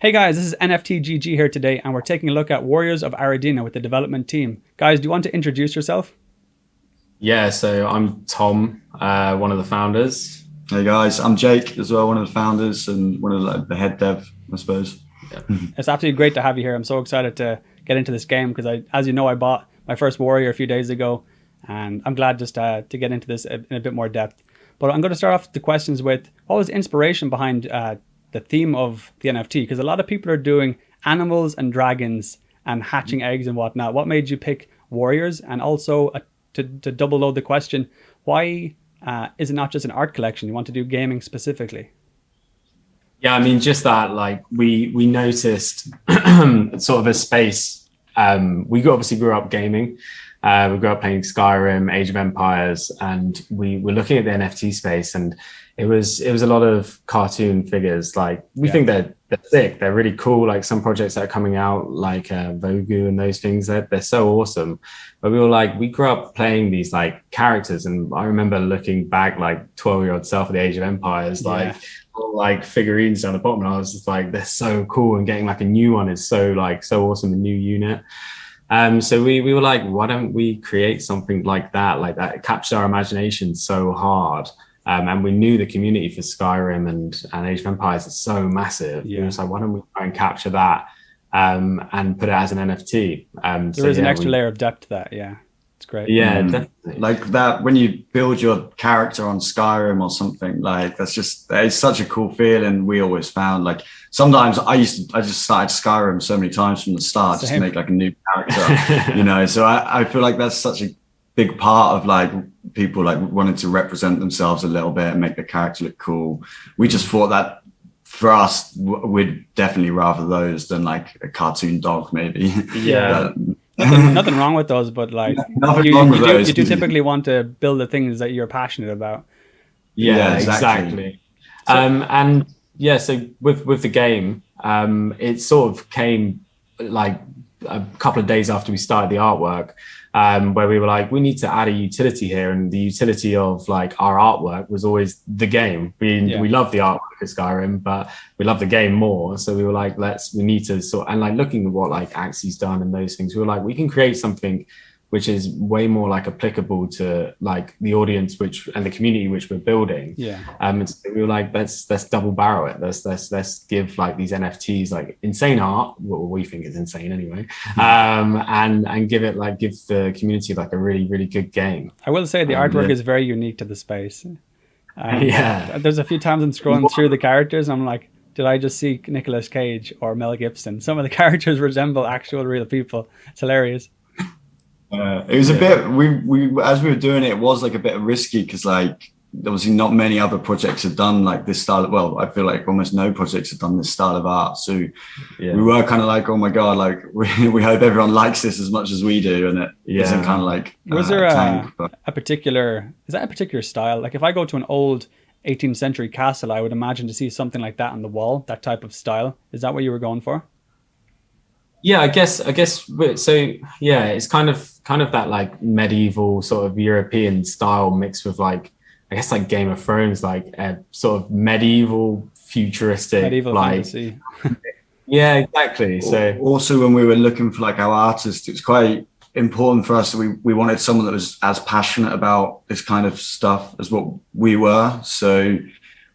Hey guys, this is NFTGG here today, and we're taking a look at Warriors of Aradena with the development team. Guys, do you want to introduce yourself? Yeah, so I'm Tom, one of the founders. Hey guys, I'm Jake as well, one of the founders and one of the head dev, I suppose. Yeah. It's absolutely great to have you here. I'm so excited to get into this game because as you know, I bought my first Warrior a few days ago, and I'm glad just to get into this in a bit more depth. But I'm going to start off the questions with what was the inspiration behind the theme of the NFT? Because a lot of people are doing animals and dragons and hatching eggs and whatnot. What made you pick Warriors? And also to double load the question, why is it not just an art collection? You want to do gaming specifically? Yeah, I mean, just that, like, we noticed sort of a space. We obviously grew up gaming. We grew up playing Skyrim, Age of Empires, and we were looking at the NFT space, and it was a lot of cartoon figures. Like, we think they're sick, they're really cool. Like some projects that are coming out, like Vogu and those things, they're so awesome. But we were like, we grew up playing these like characters, and I remember looking back, like 12-year-old self at the Age of Empires, like figurines down the bottom, and I was just like, they're so cool, and getting like a new one is so awesome, a new unit. So we were like, why don't we create something like that captured our imagination so hard. And we knew the community for Skyrim and Age of Empires is so massive. We were just like, why don't we try and capture that and put it as an NFT? There is an extra layer of depth to that. Yeah, it's great. Yeah, definitely. Like that, when you build your character on Skyrim or something, like it's such a cool feeling. We always found, like, sometimes I just started Skyrim so many times from the start. Just to make like a new character, so I feel like that's such a big part of like people like wanting to represent themselves a little bit and make the character look cool. We just thought that for us, we'd definitely rather those than like a cartoon dog, maybe. Yeah. Nothing wrong with those, but like you do typically want to build the things that you're passionate about. Yeah, exactly. And yeah, so with the game, it sort of came like a couple of days after we started the artwork, where we were like, we need to add a utility here, and the utility of like our artwork was always the game. We love the artwork of Skyrim, but we love the game more. So we were like, we need to and like looking at what like Axie's done and those things, we were like, we can create something which is way more like applicable to like the audience and the community which we're building. So we were like, let's double barrel it. Let's give like these NFTs like insane art, what we think is insane anyway, and give the community like a really, really good game. I will say the artwork is very unique to the space. There's a few times I'm scrolling through the characters and I'm like, did I just see Nicolas Cage or Mel Gibson? Some of the characters resemble actual real people. It's hilarious. It was a bit, we as we were doing it was like a bit risky because like obviously not many other projects have done like this style of, well, I feel like almost no projects have done this style of art. So we were kind of like, oh my God, like we hope everyone likes this as much as we do. And it isn't kind of like, was there a particular style? Like if I go to an old 18th century castle, I would imagine to see something like that on the wall, that type of style. Is that what you were going for? Yeah, I guess so. Yeah, it's kind of that like medieval sort of European style mixed with like, I guess like Game of Thrones, like a sort of medieval futuristic fantasy. Yeah, exactly. So also when we were looking for like our artist, it's quite important for us. We wanted someone that was as passionate about this kind of stuff as what we were. So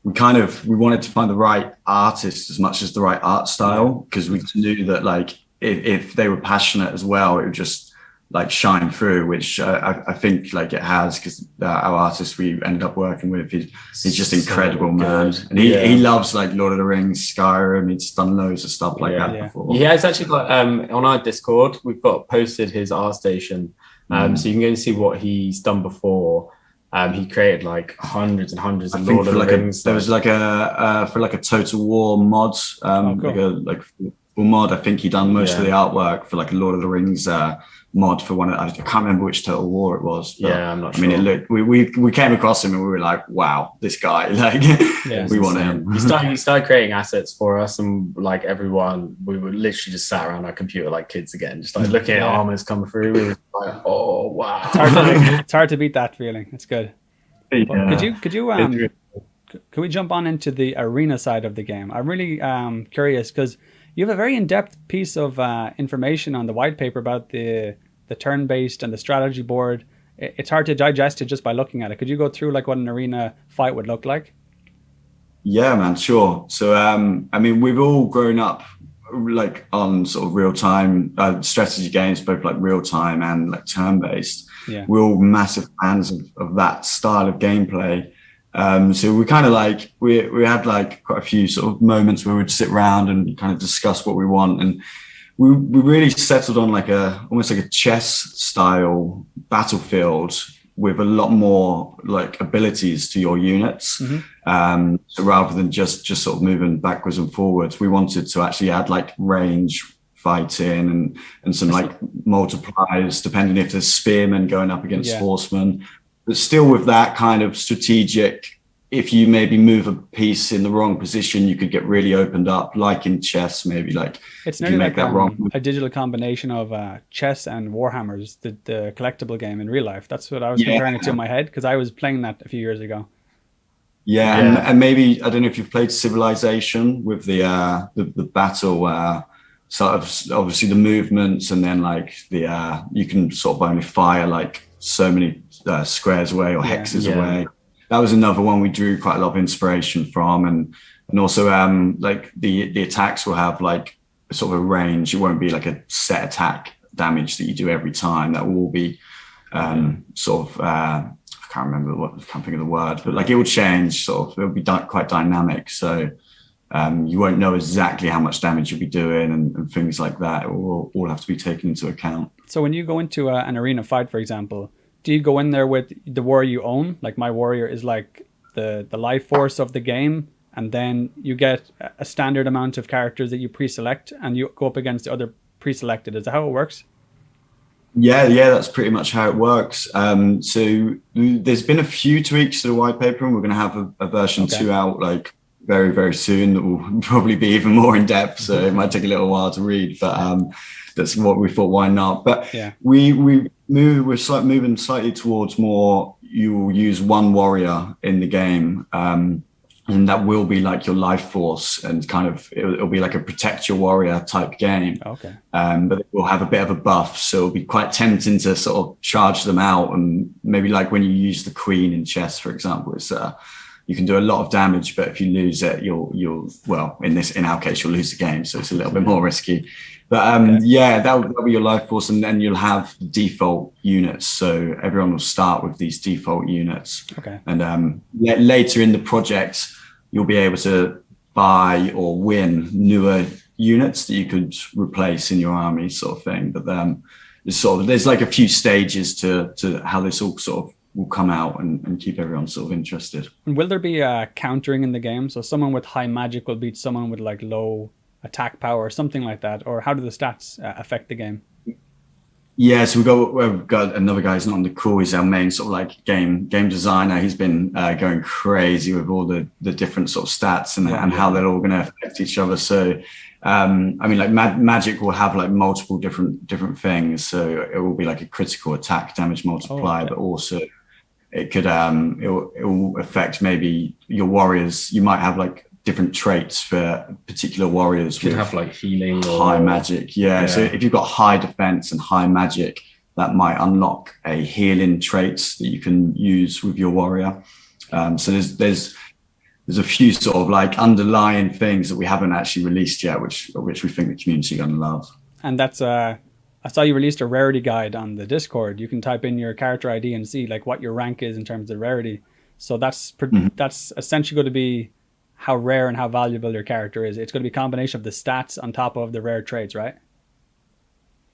we wanted to find the right artist as much as the right art style, because we knew that like if they were passionate as well, it would just like shine through, which I think like it has, because our artist we ended up working with, he's just incredible, man. And he loves like Lord of the Rings, Skyrim. He's done loads of stuff like that before. Yeah, it's actually got on our Discord, we've got posted his art station, so you can go and see what he's done before. He created like hundreds and hundreds of Lord of the Rings. There was like for like a Total War mod, like full mod. I think he done most of the artwork for like a Lord of the Rings mod for one. I can't remember which Total War it was. But, I'm not sure. I mean, it looked. We came across him and we were like, wow, this guy. Like, we want him. He started creating assets for us, and like everyone, we were literally just sat around our computer like kids again, just like looking at armors coming through. We were like, oh wow, it's hard to beat that feeling. It's good. Could you can we jump on into the arena side of the game? I'm really curious because you have a very in-depth piece of information on the white paper about the turn-based and the strategy board. It's hard to digest it just by looking at it. Could you go through like what an arena fight would look like? Yeah, man, sure. So, I mean, we've all grown up like on sort of real time strategy games, both like real time and like turn based. Yeah. We're all massive fans of that style of gameplay. So we kind of like we had like quite a few sort of moments where we'd sit around and kind of discuss what we want, and we really settled on like almost like a chess style battlefield with a lot more like abilities to your units. So rather than just sort of moving backwards and forwards, we wanted to actually add like range fighting and some like multipliers depending if there's spearmen going up against horsemen, but still with that kind of strategic. If you maybe move a piece in the wrong position, you could get really opened up, like in chess, maybe like it's nearly like a digital combination of chess and Warhammers, the collectible game in real life. That's what I was comparing it to in my head because I was playing that a few years ago. Yeah. And maybe, I don't know if you've played Civilization with the battle, sort of obviously the movements, and then like you can sort of only fire like so many squares away or hexes away. That was another one we drew quite a lot of inspiration from, and also like the attacks will have like sort of a range. It won't be like a set attack damage that you do every time. That will be sort of I can't think of the word, but like it will change. Sort of, it'll be quite dynamic. So you won't know exactly how much damage you'll be doing and things like that. It will all have to be taken into account. So when you go into an arena fight, for example, do you go in there with the warrior you own? Like my warrior is like the life force of the game, and then you get a standard amount of characters that you pre-select, and you go up against the other pre-selected. Is that how it works? Yeah, that's pretty much how it works. So there's been a few tweaks to the white paper, and we're going to have a version 2 out like very, very soon that will probably be even more in depth. So it might take a little while to read, but that's what we thought. Why not? But we're moving slightly towards more. You will use one warrior in the game, and that will be like your life force, and kind of it'll be like a protect your warrior type game. Okay. But it will have a bit of a buff, so it'll be quite tempting to sort of charge them out, and maybe like when you use the queen in chess, for example, it's you can do a lot of damage, but if you lose it, you'll well, in our case, you'll lose the game, so it's a little bit more risky. But that'll be your life force, and then you'll have default units. So everyone will start with these default units. Okay. And later in the project, you'll be able to buy or win newer units that you could replace in your army, sort of thing. But there's like a few stages to how this all sort of will come out and keep everyone sort of interested. And will there be countering in the game? So someone with high magic will beat someone with like low attack power or something like that? Or how do the stats affect the game? Yeah, so we've got another guy who's not on the call. He's our main sort of like game designer. He's been going crazy with all the different sort of stats and how they're all going to affect each other. So, I mean, like magic will have like multiple different things. So it will be like a critical attack damage multiplier, but also it could it will affect maybe your warriors. You might have like different traits for particular warriors. You could have like healing or high magic. Yeah. So if you've got high defense and high magic, that might unlock a healing traits that you can use with your warrior. So there's a few sort of like underlying things that we haven't actually released yet, which we think the community are going to love. And that's I saw you released a rarity guide on the Discord. You can type in your character ID and see like what your rank is in terms of rarity. So that's essentially going to be how rare and how valuable your character is. It's going to be a combination of the stats on top of the rare traits, right?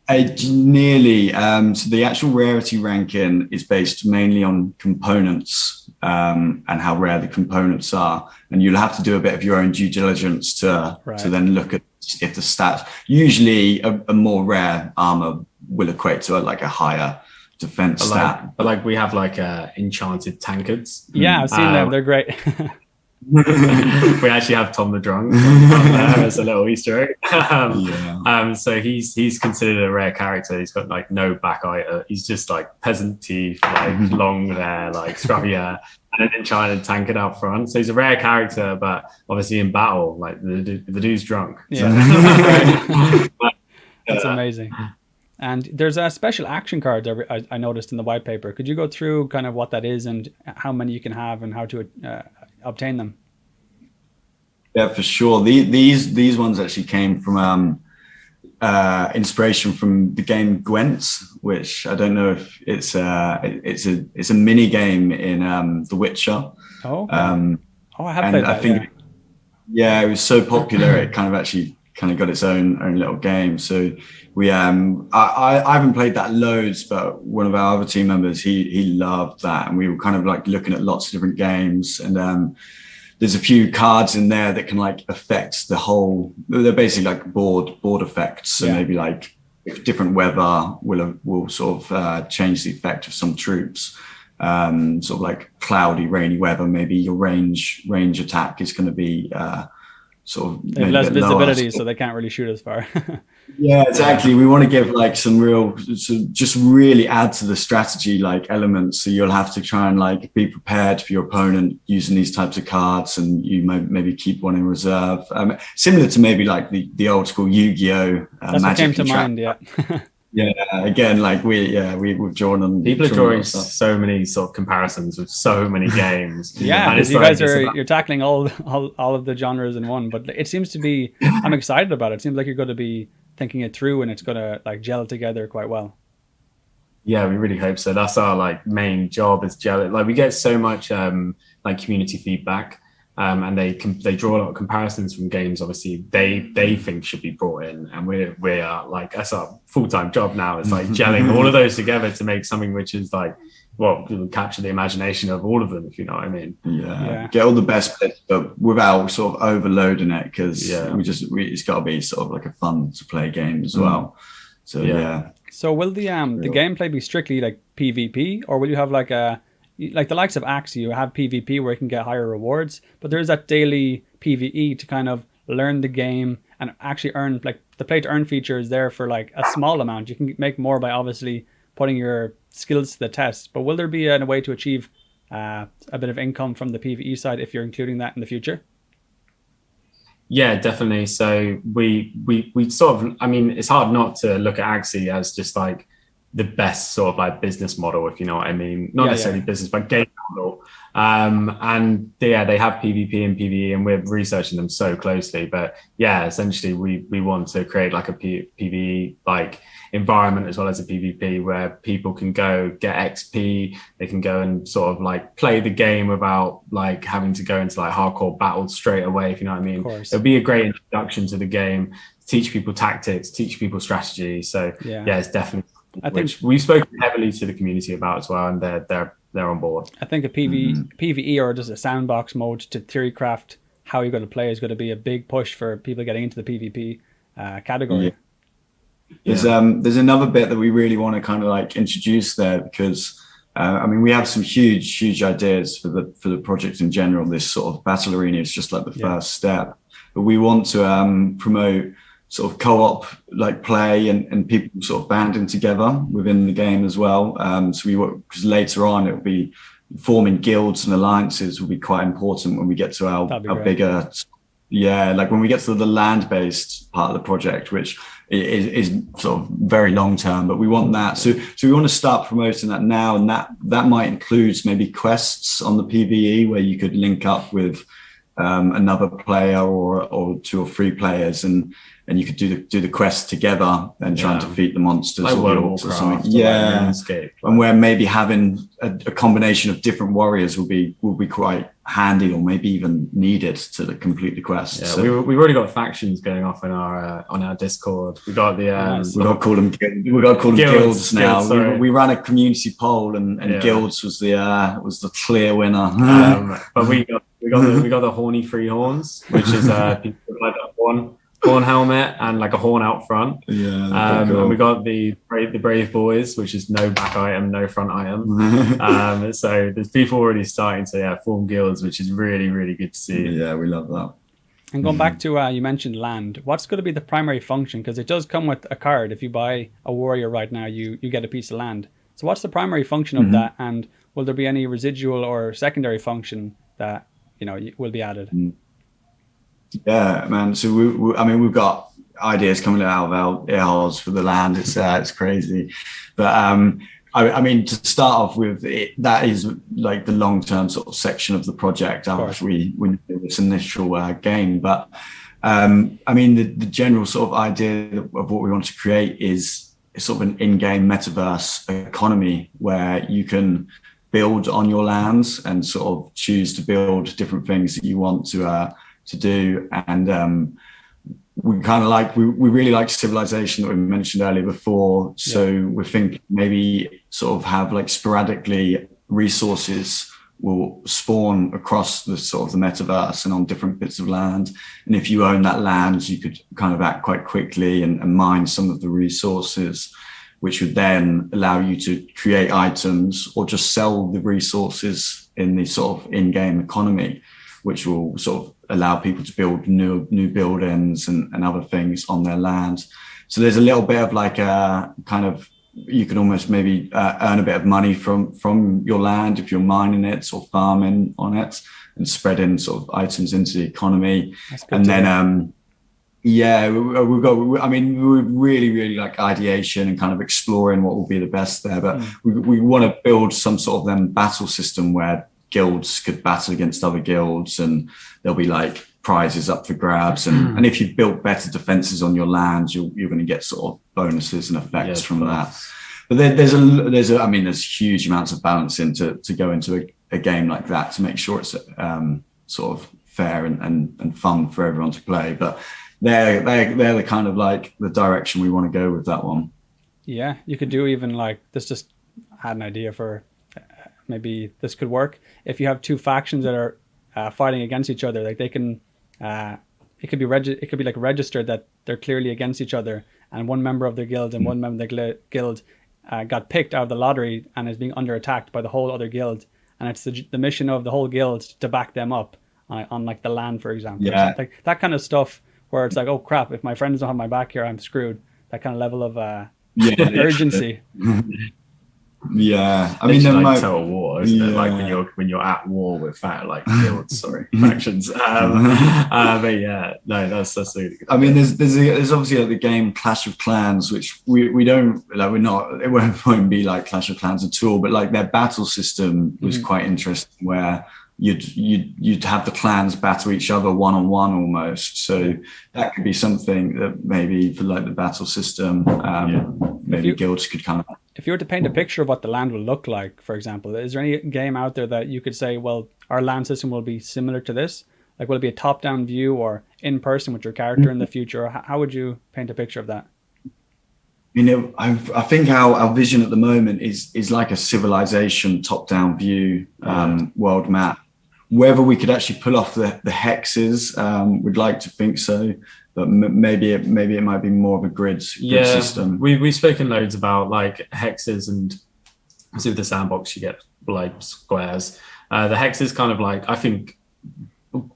Nearly. So the actual rarity ranking is based mainly on components and how rare the components are. And you'll have to do a bit of your own due diligence to then look at if the stats. Usually a more rare armor will equate to like a higher defense stat. But like we have like enchanted tankards. Yeah, I've seen them. They're great. We actually have Tom the Drunk on there as a little Easter egg. So he's considered a rare character. He's got like no back eye. He's just like peasant teeth, like long hair, like scruffy hair, and then trying to tank it out front. So he's a rare character, but obviously in battle, like the dude's drunk. Yeah. So. That's amazing. And there's a special action card I noticed in the white paper. Could you go through kind of what that is and how many you can have and how to obtain them? Yeah, for sure. These ones actually came from inspiration from the game Gwent, which I don't know if it's a mini game in The Witcher. Oh, okay. I have played that. I think it was so popular it kind of got its own little game. So we I haven't played that loads, but one of our other team members he loved that, and we were kind of like looking at lots of different games, and there's a few cards in there that can like affect the whole. They're basically like board effects. So maybe like if different weather will sort of change the effect of some troops. Sort of like cloudy, rainy weather. Maybe your range attack is going to be sort of they have less visibility, so they can't really shoot as far. Yeah, exactly. We want to give like some real, so just really add to the strategy like elements. So you'll have to try and like be prepared for your opponent using these types of cards, and you maybe keep one in reserve. Similar to maybe like the old school Yu-Gi-Oh. That's what came to mind. Yeah. Yeah, again, like we've drawn on. People are drawing so many sort of comparisons with so many games. Yeah, because you guys you're tackling all of the genres in one. But it seems to be, I'm excited about it. It seems like you're going to be thinking it through, and it's going to like gel together quite well. Yeah, we really hope so. That's our like main job, is gel it. Like we get so much like community feedback. And they draw a lot of comparisons from games. Obviously, they think should be brought in, and we are like, that's our full-time job now. It's like gelling all of those together to make something which is like, well, capture the imagination of all of them, if you know what I mean. Yeah. Get all the best bits, but without sort of overloading it, because it's got to be sort of like a fun to play game as well. So yeah. So will the gameplay be strictly like PvP, or will you have like the likes of Axe, you have PvP where you can get higher rewards, but there's that daily PvE to kind of learn the game and actually earn, like the play to earn feature is there for like a small amount. You can make more by obviously putting your skills to the test, but will there be a way to achieve a bit of income from the PvE side if you're including that in the future? Yeah, definitely. So we sort of, I mean, it's hard not to look at Axie as just like the best sort of like business model, if you know what I mean. Not necessarily business, but game model. And they have PvP and PvE, and we're researching them so closely. But yeah, essentially we want to create like a PvE like environment as well as a PvP where people can go get XP. They can go and sort of like play the game without like having to go into like hardcore battles straight away, if you know what I mean. It'll be a great introduction to the game, teach people tactics, teach people strategy. So yeah, it's definitely, I think we've spoken heavily to the community about as well, and they're on board. I think a PvE or just a sandbox mode to theorycraft how you're going to play is going to be a big push for people getting into the PvP category. There's another bit that we really want to kind of like introduce there, because I mean, we have some huge ideas for the project in general. This sort of battle arena is just like the first step, but we want to promote sort of co-op like play and people sort of banding together within the game as well. So because later on it will be forming guilds and alliances will be quite important when we get to our bigger, like when we get to the land-based part of the project, which is sort of very long term, but we want that. So we want to start promoting that now, and that might include maybe quests on the PvE where you could link up with another player or 2 or 3 players, and you could do the quest together and try and defeat the monsters like or the orcs or something. And where maybe having a combination of different warriors will be quite handy, or maybe even needed to complete the quest. Yeah, so we've already got factions going off on our Discord. We got the we got to call them guilds now. We ran a community poll, and guilds was the clear winner. But we got the horny free horns, which is people like that one. horn helmet and like a horn out front. Yeah, cool. And we got the brave boys, which is no back item, no front item. So there's people already starting to form guilds, which is really, really good to see. Yeah, we love that. And going back to you mentioned land. What's going to be the primary function? Because it does come with a card. If you buy a warrior right now, you get a piece of land. So what's the primary function of that? And will there be any residual or secondary function that will be added? Yeah, man. So I mean, we've got ideas coming out of our ear holes for the land. It's crazy, but I mean, to start off with, that is like the long-term sort of section of the project after we do this initial game. But I mean, the general sort of idea of what we want to create is sort of an in-game metaverse economy where you can build on your lands and sort of choose to build different things that you want to do. And we kind of like, we really like civilization that we mentioned earlier before. So we think maybe sort of have like sporadically resources will spawn across the sort of the metaverse and on different bits of land. And if you own that land, you could kind of act quite quickly and mine some of the resources, which would then allow you to create items or just sell the resources in the sort of in-game economy, which will sort of allow people to build new buildings and other things on their land. So there's a little bit of like a kind of, you can almost maybe earn a bit of money from your land if you're mining it or farming on it and spreading sort of items into the economy. And then, we've got, I mean, we really like ideation and kind of exploring what will be the best there, but we want to build some sort of then battle system where guilds could battle against other guilds and there'll be like prizes up for grabs. And if you've built better defenses on your land, you're going to get sort of bonuses and effects from that. But there's huge amounts of balancing to go into a game like that to make sure it's sort of fair and fun for everyone to play. But they're the kind of like the direction we want to go with that one. Yeah, you could do even like this. Just had an idea for maybe this could work if you have two factions that are fighting against each other. Like they can, it could be like registered that they're clearly against each other, and one member of the guild and one member of the guild got picked out of the lottery and is being under attacked by the whole other guild, and it's the mission of the whole guild to back them up on like the land, for example. Yeah, like that kind of stuff where it's like, oh crap, if my friends don't have my back here, I'm screwed. That kind of level of urgency. Yeah, I mean, they're like total war, isn't it? Like when you're at war with guilds, factions. But yeah, no, that's really good. I mean, there's obviously like the game Clash of Clans, which we don't like. We're not. It won't be like Clash of Clans at all. But like their battle system was quite interesting, where you'd have the clans battle each other one-on-one almost. So that could be something that maybe for like the battle system, maybe guilds could kind of. If you were to paint a picture of what the land will look like, for example, is there any game out there that you could say, well, our land system will be similar to this? Like, will it be a top-down view or in person with your character in the future? Or how would you paint a picture of that? You know, I think our vision at the moment is like a civilization top-down view world map. Whether we could actually pull off the hexes, we'd like to think so, but maybe it might be more of a grid system. We've spoken loads about like hexes, and with the sandbox you get like squares. The hexes kind of like, I think,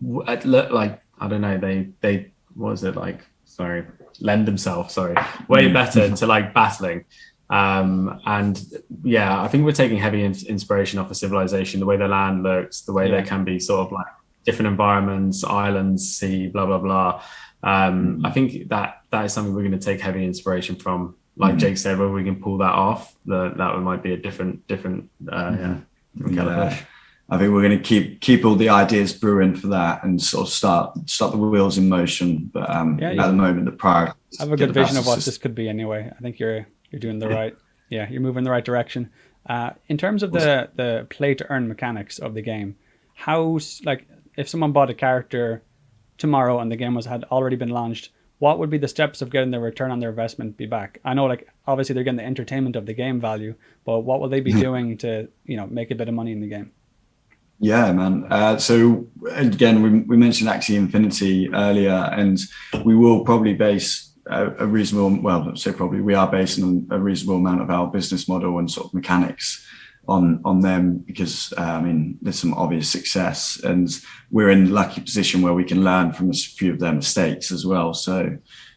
like I don't know, they what is it like? Sorry, lend themselves. Way better to like battling. And yeah, I think we're taking heavy inspiration off of Civilization, the way the land looks, the way there can be sort of like different environments, islands, sea, blah, blah, blah. I think that is something we're going to take heavy inspiration from. Like Jake said, whether we can pull that off, that might be a different caliber. I think we're going to keep all the ideas brewing for that and sort of start the wheels in motion. But at the moment, the priority is I have a good vision of what this could be anyway. I think you're doing you're moving in the right direction. In terms of the play to earn mechanics of the game, how, like, if someone bought a character tomorrow and the game had already been launched, what would be the steps of getting the return on their investment be back? I know, like, obviously they're getting the entertainment of the game value, but what will they be doing to, make a bit of money in the game? Yeah, man. So again, we mentioned Axie Infinity earlier, and we will probably base a reasonable, well, let's say probably we are basing a reasonable amount of our business model and sort of mechanics on them because I mean there's some obvious success, and we're in a lucky position where we can learn from a few of their mistakes as well. So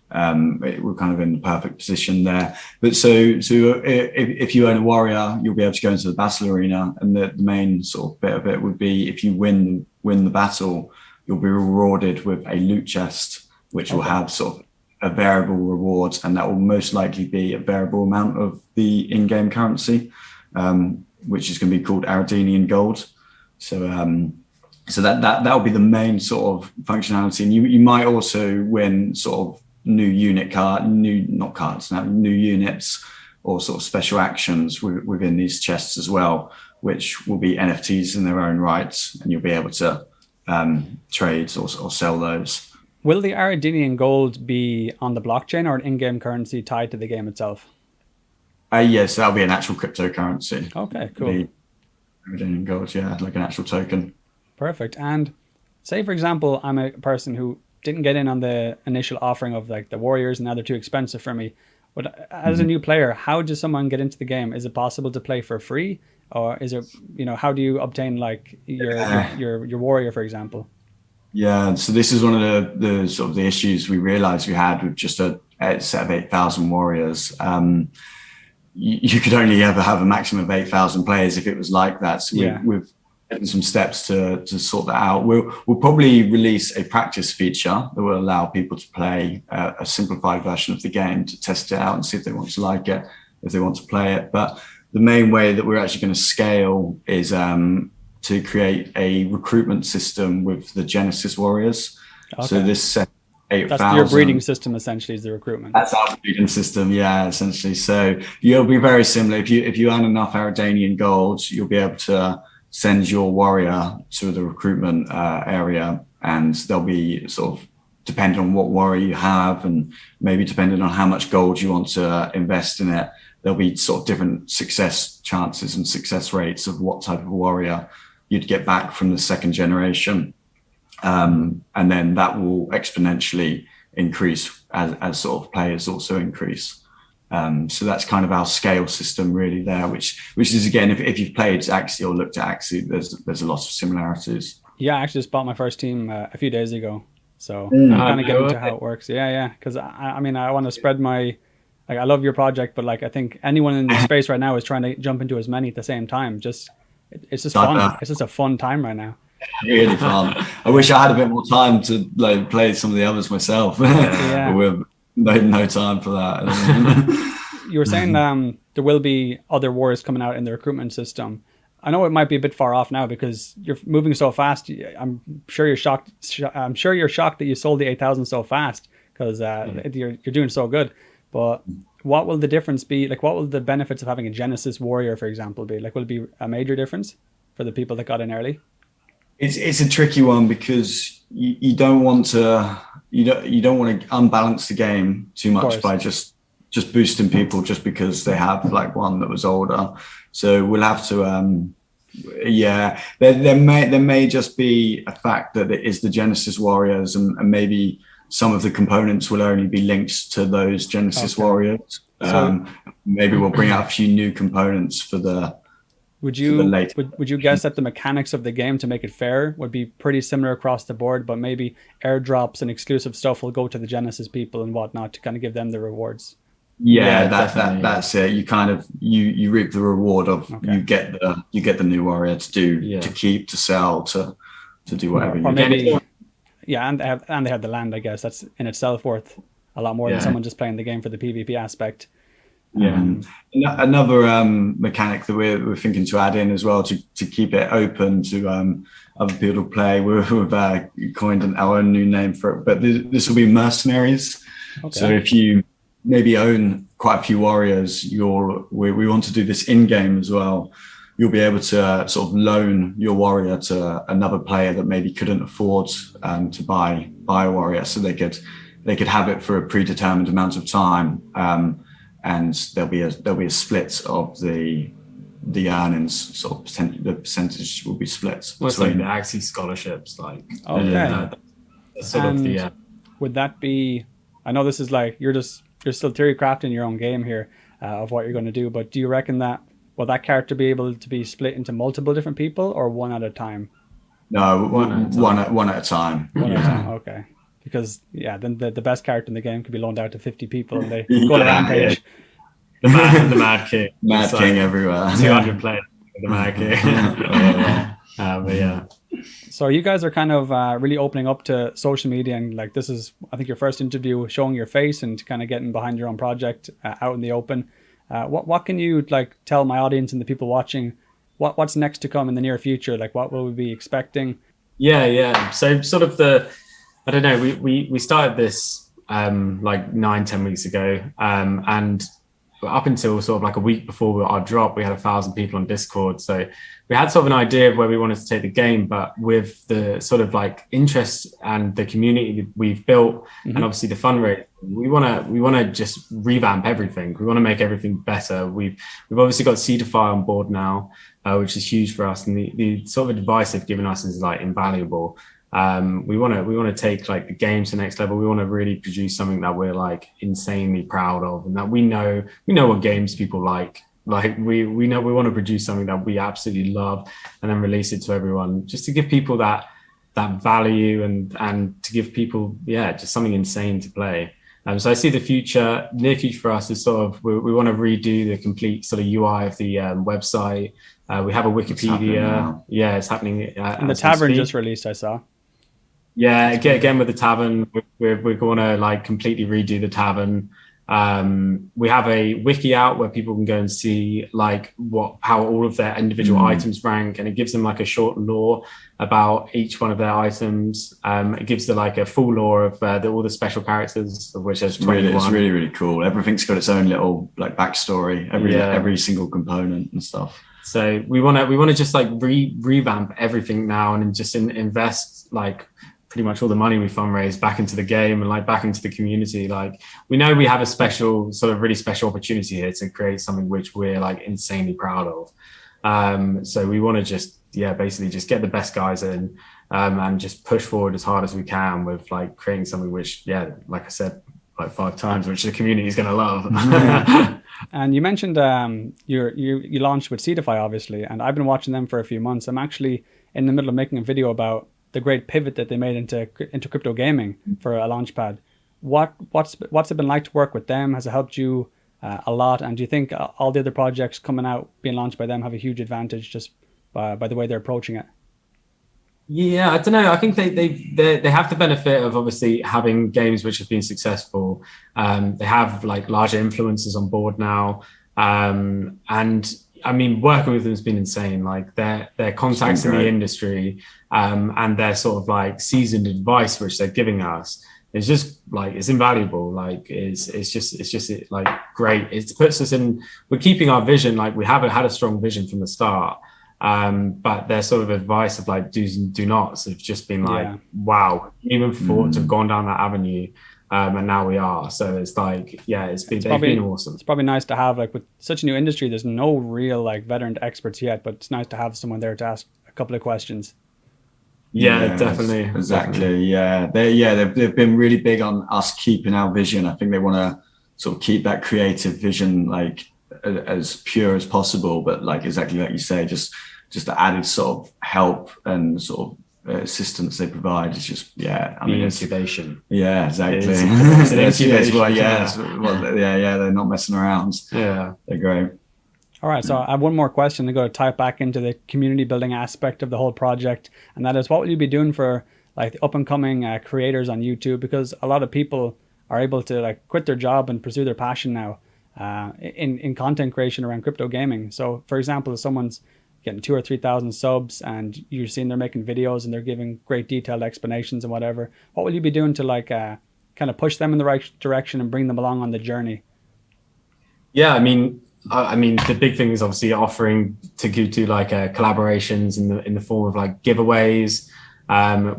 we're kind of in the perfect position there. But so if you own a warrior, you'll be able to go into the battle arena, and the main sort of bit of it would be if you win the battle, you'll be rewarded with a loot chest, which will have sort of a variable reward, and that will most likely be a variable amount of the in-game currency, which is going to be called Aradenian gold. So that will be the main sort of functionality, and you might also win sort of new units or sort of special actions within these chests as well, which will be NFTs in their own rights, and you'll be able to trade or sell those. Will the Aradenian gold be on the blockchain or an in-game currency tied to the game itself? Yes, that'll be an actual cryptocurrency. Okay, cool. The Aradenian gold, yeah, like an actual token. Perfect. And say, for example, I'm a person who didn't get in on the initial offering of like the warriors, and now they're too expensive for me. But as a new player, how does someone get into the game? Is it possible to play for free, or is it, how do you obtain like your warrior, for example? Yeah, so this is one of the sort of the issues we realized we had with just a set of 8,000 warriors. You could only ever have a maximum of 8,000 players if it was like that. So we've taken some steps to sort that out. We'll probably release a practice feature that will allow people to play a simplified version of the game to test it out and see if they want to like it, if they want to play it. But the main way that we're actually going to scale is to create a recruitment system with the Genesis Warriors. Okay. So this set 8,000. That's your breeding system, essentially, is the recruitment. That's our breeding system, yeah, essentially. So you'll be very similar. If you earn enough Aradenian gold, you'll be able to send your warrior to the recruitment area, and they'll be sort of depending on what warrior you have, and maybe depending on how much gold you want to invest in it, there'll be sort of different success chances and success rates of what type of warrior you'd get back from the second generation. And then that will exponentially increase as sort of players also increase. So that's kind of our scale system really there, which is again, if you've played Axie or looked at Axie, there's a lot of similarities. Yeah, I actually just bought my first team a few days ago, so I'm kind of getting into how it works. Yeah, because I mean I want to spread my, like, I love your project, but like I think anyone in the space right now is trying to jump into as many at the same time. It's just fun. It's just a fun time right now. Really fun. I wish I had a bit more time to like play some of the others myself. Yeah. But we've no time for that. You were saying there will be other wars coming out in the recruitment system. I know it might be a bit far off now because you're moving so fast. I'm sure you're shocked. I'm sure you're shocked that you sold the 8,000 so fast because you're doing so good. But what will the difference be? Like, what will the benefits of having a Genesis warrior, for example, be? Like, will it be a major difference for the people that got in early? It's a tricky one because you don't want to unbalance the game too much by just boosting people just because they have like one that was older. So we'll have to there may just be a fact that it is the Genesis warriors, and maybe some of the components will only be linked to those Genesis warriors. Maybe we'll bring out a few new components for the. Would you guess that the mechanics of the game to make it fair would be pretty similar across the board, but maybe airdrops and exclusive stuff will go to the Genesis people and whatnot to kind of give them the rewards? Yeah, that's it. You kind of you reap the reward of you get the new warrior to do to keep, to sell, to do whatever. Or maybe and they have the land. I guess that's in itself worth a lot more than someone just playing the game for the PvP aspect. Another mechanic that we're thinking to add in as well to keep it open to other people to play. We've coined our own new name for it, but this will be mercenaries. Okay. So if you maybe own quite a few warriors, we want to do this in game as well. You'll be able to sort of loan your warrior to another player that maybe couldn't afford to buy a warrior, so they could have it for a predetermined amount of time. And there'll be a split of the the earnings sort of the percentage will be split. What's like the Axie scholarships, like okay, sort of the would that be? I know this is like you're still theory crafting your own game here of what you're going to do, but do you reckon that will that character be able to be split into multiple different people or one at a time? No, one at a time. One at a time. Okay. Because then the best character in the game could be loaned out to 50 people and they go on a rampage. The Mad King. Mad King everywhere. 200 players. The Mad King. But yeah. So you guys are kind of really opening up to social media, and like this is, I think, your first interview showing your face and kind of getting behind your own project out in the open. What can you like tell my audience and the people watching? What's next to come in the near future? Like what will we be expecting? Yeah. So sort of I don't know, we started this like 9-10 weeks ago, and up until sort of like a week before our drop, we had 1,000 people on Discord. So we had sort of an idea of where we wanted to take the game, but with the sort of like interest and the community that we've built, and obviously the fundraising, we want to just revamp everything. We want to make everything better. We've obviously got CDFI on board now, which is huge for us, and the sort of advice they've given us is like invaluable. We want to take like the game to the next level. We want to really produce something that we're like insanely proud of, and that we know what games people like. Like we know we want to produce something that we absolutely love, and then release it to everyone, just to give people that value and to give people just something insane to play. So I see the near future for us is sort of we want to redo the complete sort of UI of the website. We have a Wikipedia. It's happening. And the tavern just released, I saw. Yeah, again with the tavern, we're going to like completely redo the tavern. We have a wiki out where people can go and see like how all of their individual items rank, and it gives them like a short lore about each one of their items. It gives them like a full lore of all the special characters, of which there's 21. It's really cool. Everything's got its own little like backstory, every single component and stuff. So we want to just like revamp everything now, and just invest like pretty much all the money we fundraise back into the game and like back into the community. Like we know we have a really special opportunity here to create something which we're like insanely proud of. So we want to just basically just get the best guys in, and just push forward as hard as we can with like creating something which like I said like 5 times, which the community is going to love. And you mentioned you launched with CDFI obviously, and I've been watching them for a few months. I'm actually in the middle of making a video about the great pivot that they made into crypto gaming for a launchpad. What's it been like to work with them? Has it helped you a lot? And do you think all the other projects coming out being launched by them have a huge advantage just by the way they're approaching it? Yeah, I don't know. I think they have the benefit of obviously having games which have been successful. They have like larger influencers on board now, and I mean, working with them has been insane. Like their contacts in the industry, and their sort of like seasoned advice which they're giving us is just like it's invaluable. Like it's just like great. It puts us in. We're keeping our vision. Like we haven't had a strong vision from the start, but their sort of advice of like do's and do nots have just been like, wow, even thought to have gone down that avenue. And now we are. So it's like, they've been awesome. It's probably nice to have, like with such a new industry, there's no real like veteran experts yet, but it's nice to have someone there to ask a couple of questions. Yeah, definitely. Exactly. They've been really big on us keeping our vision. I think they want to sort of keep that creative vision like as pure as possible, but like exactly like you say, just the added sort of help and sort of assistance they provide is just incubation. Exactly. It's an incubation. They're not messing around. They're great. All right, so I have one more question to go tie it back into the community building aspect of the whole project, and that is, what will you be doing for like the up and coming creators on YouTube? Because a lot of people are able to like quit their job and pursue their passion now in content creation around crypto gaming. So for example, if someone's getting 2,000 or 3,000 subs and you're seeing they're making videos and they're giving great detailed explanations and whatever, what will you be doing to like kind of push them in the right direction and bring them along on the journey? I mean the big thing is obviously offering to do like collaborations in the form of like giveaways.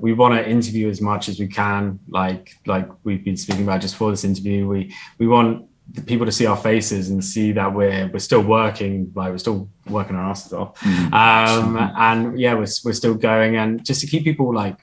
We want to interview as much as we can, like we've been speaking about just for this interview. We want the people to see our faces and see that we're still working, like we're still working our asses off. And yeah, we're still going, and just to keep people like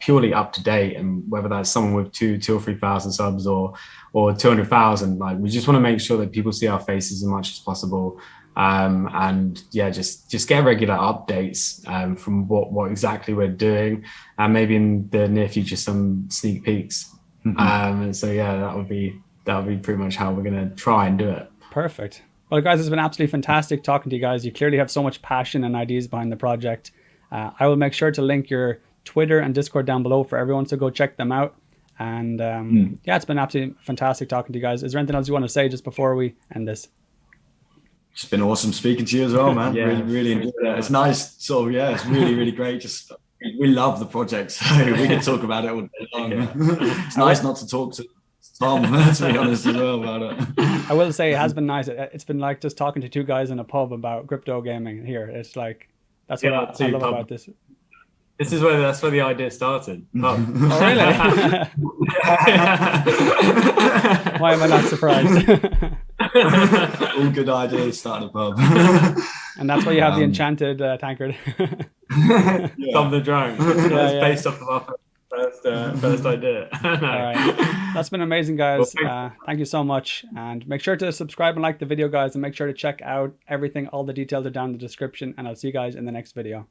purely up to date, and whether that's someone with 2,000 or 3,000 subs or 200,000, like we just want to make sure that people see our faces as much as possible. And yeah, just get regular updates from what exactly we're doing, and maybe in the near future some sneak peeks. And so yeah, that would be pretty much how we're going to try and do it. Perfect. Well, guys, it's been absolutely fantastic talking to you guys. You clearly have so much passion and ideas behind the project. I will make sure to link your Twitter and Discord down below for everyone, so go check them out. And yeah, it's been absolutely fantastic talking to you guys. Is there anything else you want to say just before we end this? It's been awesome speaking to you as well, man. Yeah, really enjoyed it. It's nice. So yeah, it's really great. Just we love the project, so we can talk about it all day long. It's nice not to talk to Tom, to be honest, as well about it. I will say it has been nice. It's been like just talking to two guys in a pub about crypto gaming here. It's like, that's what I love about this. That's where the idea started. Oh, really? Why am I not surprised? All good ideas, start a pub. And that's why you have the enchanted tankard. Tom the drunk. That's based off of our first idea. All right. That's been amazing, guys. Thank you so much. And make sure to subscribe and like the video, guys. And make sure to check out everything. All the details are down in the description. And I'll see you guys in the next video.